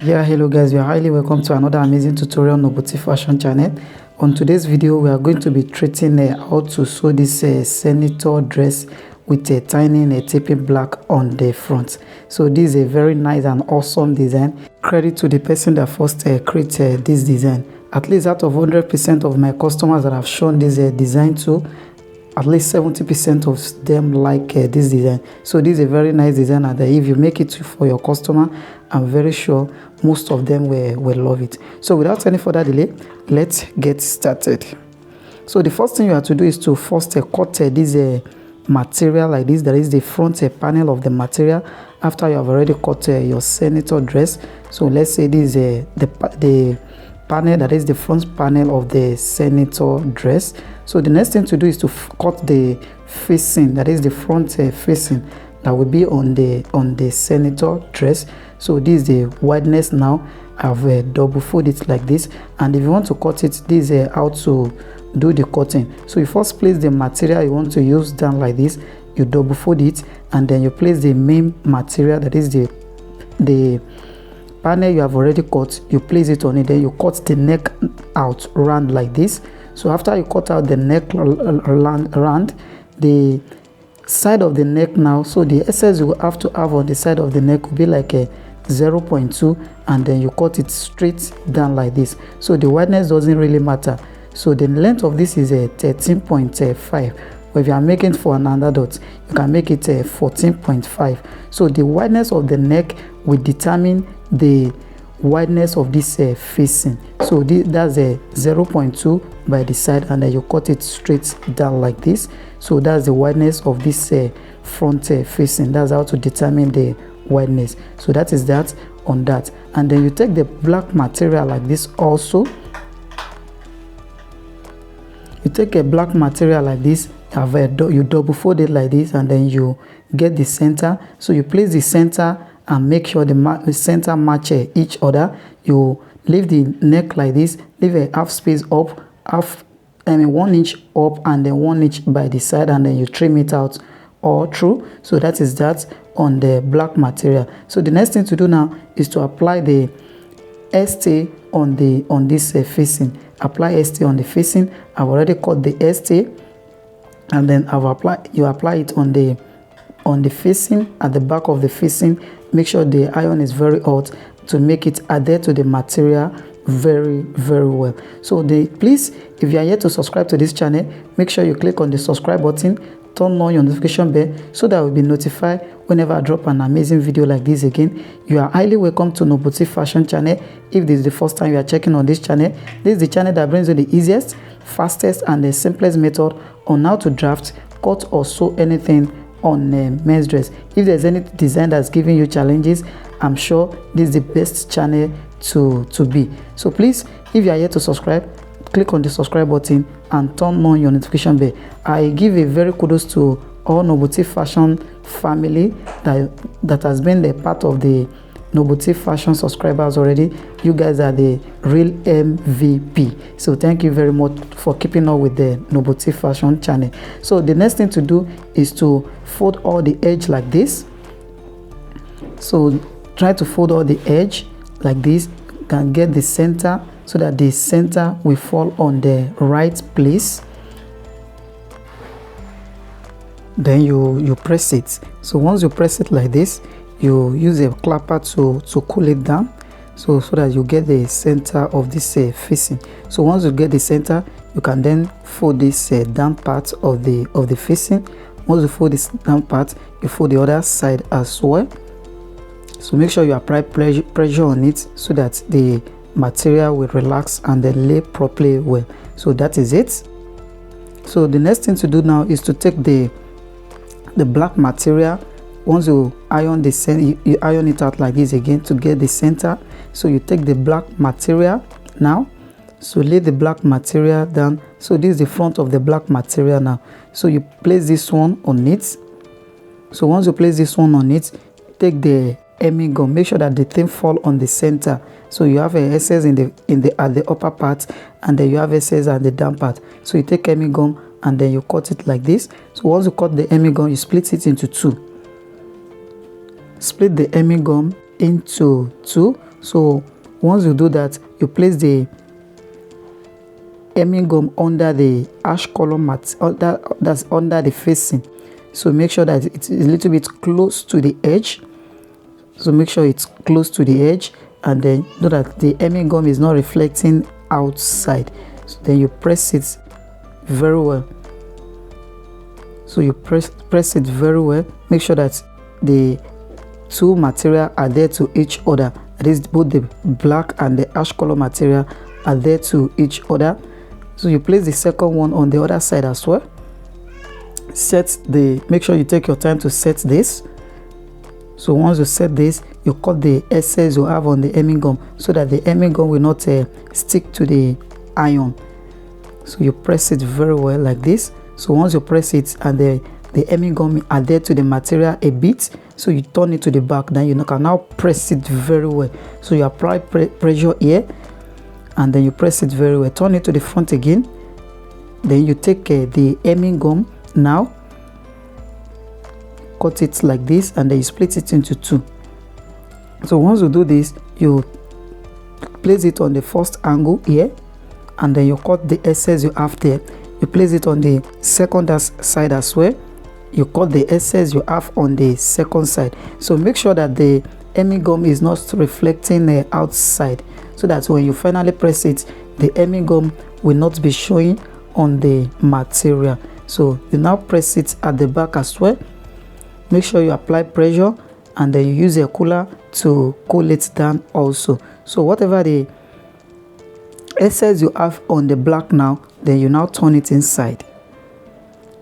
Yeah, hello guys, you are highly welcome to another amazing tutorial on Nobuti Fashion channel. On today's video we are going to be treating how to sew this senator dress with a tiny taping black on the front. So this is a very nice and awesome design. Credit to the person that first created this design. At least out of 100% of my customers that have shown this design to, at least 70% of them like this design. So this is a very nice design, and if you make it for your customer, I'm very sure most of them will love it. So without any further delay, let's get started. So the first thing you have to do is to first cut this material like this. That is the front panel of the material after you have already cut your senator dress. So let's say this is the panel, that is the front panel of the senator dress. So the next thing to do is to cut the facing, that is the front facing that will be on the senator dress. So this is the wideness. Now I've double fold it like this, and if you want to cut it, this is how to do the cutting. So you first place the material you want to use down like this, you double fold it, and then you place the main material, that is the panel you have already cut, you place it on it, then you cut the neck out round like this. So after you cut out the neck round, the side of the neck now, so the excess you have to have on the side of the neck will be like a 0.2, and then you cut it straight down like this. So the wideness doesn't really matter. So the length of this is a 13.5. But if you are making for an underdot, you can make it a 14.5. So the wideness of the neck will determine the wideness of this facing. So that's a 0.2 by the side, and then you cut it straight down like this. So that's the wideness of this front facing. That's how to determine the wideness. So that is that on that. And then you take the black material like this also. You take a black material like this, you double fold it like this, and then you get the center. So you place the center and make sure the center match each other. You leave the neck like this, leave a half space up, 1 inch up, and then 1 inch by the side, and then you trim it out all through. So that is that on the black material. So the next thing to do now is to apply the ST on this facing. Apply ST on the facing. I've already cut the ST, and then you apply it on the facing, at the back of the facing. Make sure the iron is very hot to make it adhere to the material very well. So please, if you are yet to subscribe to this channel, make sure you click on the subscribe button, turn on your notification bell, so that you will be notified whenever I drop an amazing video like this again. You are highly welcome to Nobuti Fashion channel. If this is the first time you are checking on this channel, this is the channel that brings you the easiest, fastest, and the simplest method on how to draft, cut, or sew anything on men's dress. If there's any design that's giving you challenges, I'm sure this is the best channel to be. So please, if you are yet to subscribe, click on the subscribe button and turn on your notification bell. I give a very kudos to all Nobuti Fashion family that has been the part of the Nobuti Fashion subscribers already. You guys are the real MVP. So thank you very much for keeping up with the Nobuti Fashion channel. So the next thing to do is to fold all the edge like this. So try to fold all the edge like this. You can get the center so that the center will fall on the right place. Then you press it. So once you press it like this, you use a clapper to cool it down, so that you get the center of this facing. So once you get the center, you can then fold this down part of the facing. Once you fold this down part, you fold the other side as well. So make sure you apply pressure on it so that the material will relax and then lay properly well. So that is it. So the next thing to do now is to take the black material. Once you iron you iron it out like this again to get the center. So you take the black material now, so lay the black material down. So this is the front of the black material now. So you place this one on it. So once you place this one on it, take the hemming gum, make sure that the thing fall on the center. So you have a excess at the upper part, and then you have excess at the down part. So you take hemming gum and then you cut it like this. So once you cut the hemming gum, you split it into two. Split the hemming gum into two So once you do that, you place the hemming gum under the ash color mat, that's under the facing. So make sure that it's a little bit close to the edge. So make sure it's close to the edge, and then know that the hemming gum is not reflecting outside. So then you press it very well. So you press it very well. Make sure that the two material are there to each other. That is, both the black and the ash color material are there to each other. So you place the second one on the other side as well. Make sure you take your time to set this. So once you set this, you cut the excess you have on the hemming gum so that the hemming gum will not stick to the iron. So you press it very well like this. So once you press it and the hemming gum adhere to the material a bit, so you turn it to the back, then you can now press it very well. So you apply pressure here, and then you press it very well. Turn it to the front again. Then you take the hemming gum now, cut it like this, and then you split it into two. So once you do this, you place it on the first angle here, and then you cut the excess you have there. You place it on the second side as well. You cut the excess you have on the second side. So make sure that the hemming gum is not reflecting outside, so that when you finally press it, the hemming gum will not be showing on the material. So you now press it at the back as well. Make sure you apply pressure, and then you use a cooler to cool it down also. So whatever the excess you have on the black now, then you now turn it inside.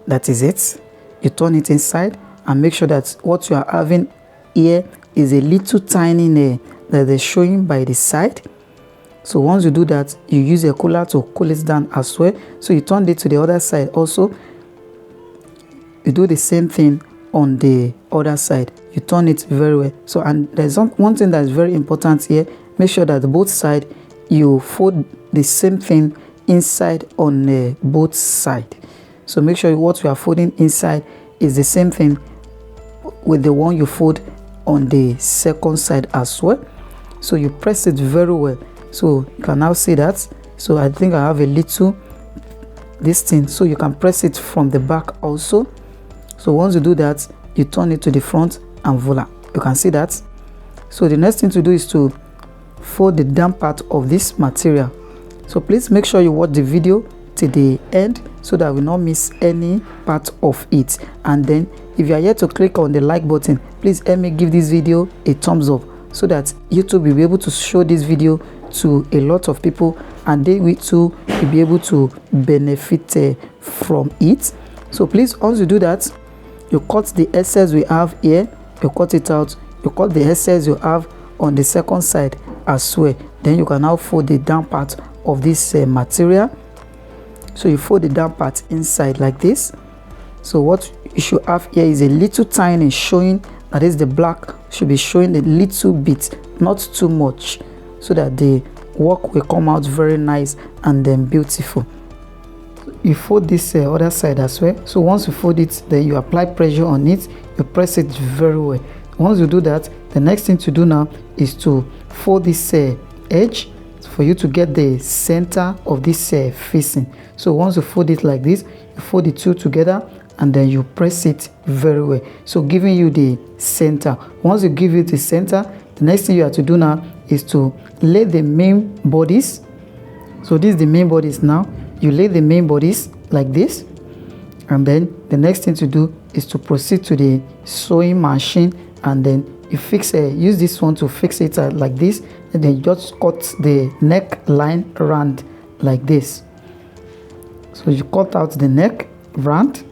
That is it. You turn it inside, and make sure that what you are having here is a little tiny nail that is showing by the side. So once you do that, you use a cooler to cool it down as well. So you turn it to the other side also. You do the same thing on the other side. You turn it very well. So, and there's one thing that is very important here. Make sure that both sides you fold the same thing inside on both sides. So make sure what you are folding inside is the same thing with the one you fold on the second side as well. So you press it very well. So you can now see that. So I think I have a little this thing, so you can press it from the back also. So once you do that, you turn it to the front, and voila, you can see that. So the next thing to do is to fold the down part of this material. So please make sure you watch the video to the end so that we will not miss any part of it. And then if you are yet to click on the like button, please help me give this video a thumbs up so that YouTube will be able to show this video to a lot of people, and they will too be able to benefit from it. So please, once you do that, you cut the excess we have here, you cut it out. You cut the excess you have on the second side as well. Then you can now fold the down part of this material. So you fold the down part inside like this. So what you should have here is a little tiny showing, that is the black should be showing a little bit, not too much, so that the work will come out very nice and then beautiful. You fold this other side as well. So once you fold it, then you apply pressure on it, you press it very well. Once you do that, the next thing to do now is to fold this edge for you to get the center of this facing. So once you fold it like this, you fold the two together, and then you press it very well, so giving you the center. Once you give it the center, the next thing you have to do now is to lay the main bodies. So this is the main bodies now. You lay the main bodies like this, and then the next thing to do is to proceed to the sewing machine, and then you fix use this one to fix it like this, and then you just cut the neckline round like this. So you cut out the neck round,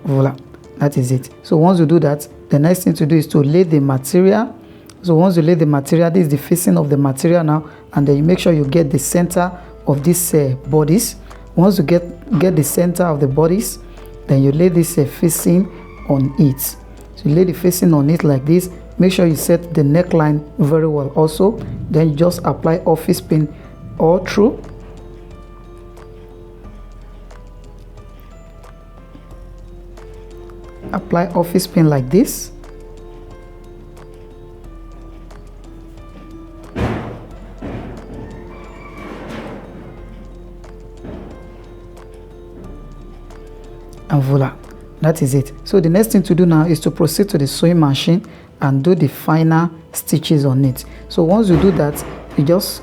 voila, that is it. So once you do that, the next thing to do is to lay the material. So once you lay the material, this is the facing of the material now, and then you make sure you get the center of these bodies. Once you get the center of the bodies, then you lay this facing on it. So you lay the facing on it like this. Make sure you set the neckline very well also. Then you just apply office pin all through. Apply office pin like this. and voila, that is it. So the next thing to do now is to proceed to the sewing machine and do the final stitches on it. So once you do that, you just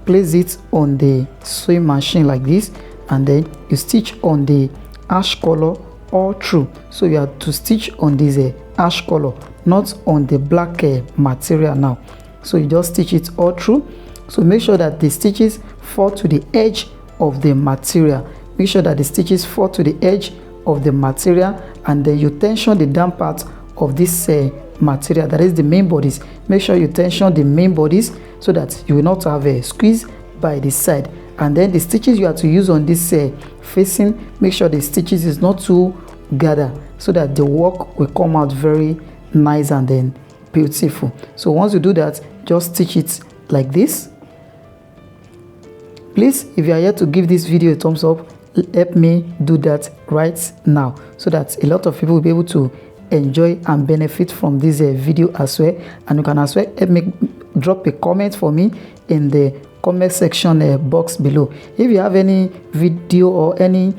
place it on the sewing machine like this, and then you stitch on the ash color all through. So you have to stitch on this ash color, not on the black material now. So you just stitch it all through. So make sure that the stitches fall to the edge of the material. Make sure that the stitches fall to the edge of the material, and then you tension the down part of this material, that is the main bodies. Make sure you tension the main bodies so that you will not have a squeeze by the side. And then the stitches you have to use on this facing, make sure the stitches is not too gather, so that the work will come out very nice and then beautiful. So once you do that, just stitch it like this. Please, if you are here to give this video a thumbs up, help me do that right now, so that a lot of people will be able to enjoy and benefit from this video as well. And you can as well help me drop a comment for me in the comment section box below. If you have any video or any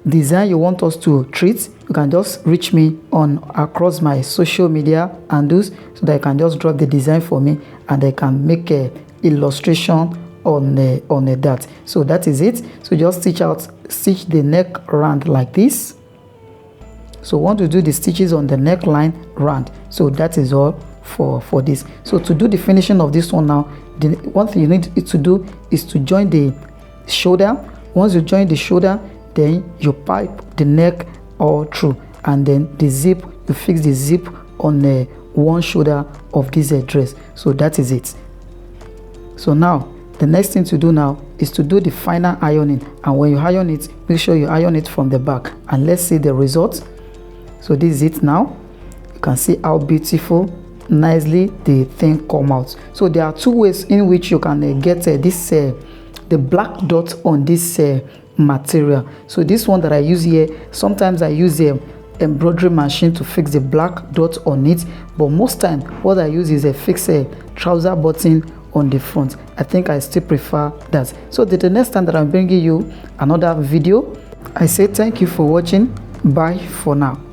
design you want us to treat, you can just reach me on across my social media handles, so that you can just drop the design for me and I can make a illustration on that. So that is it. So just stitch the neck round like this. So want to do the stitches on the neckline round. So that is all for this. So to do the finishing of this one now, the one thing you need to do is to join the shoulder. Once you join the shoulder, then you pipe the neck all through, and then the zip, you fix the zip on the one shoulder of this dress. So that is it. So now the next thing to do now is to do the final ironing, and when you iron it, make sure you iron it from the back, and let's see the result. So this is it now. You can see how beautiful nicely the thing come out. So there are two ways in which you can get this the black dot on this material. So this one that I use here, sometimes I use a embroidery machine to fix the black dot on it, but most time what I use is a fixed trouser button on the front. I think I still prefer that. So the next time that I'm bringing you another video, I say thank you for watching. Bye for now.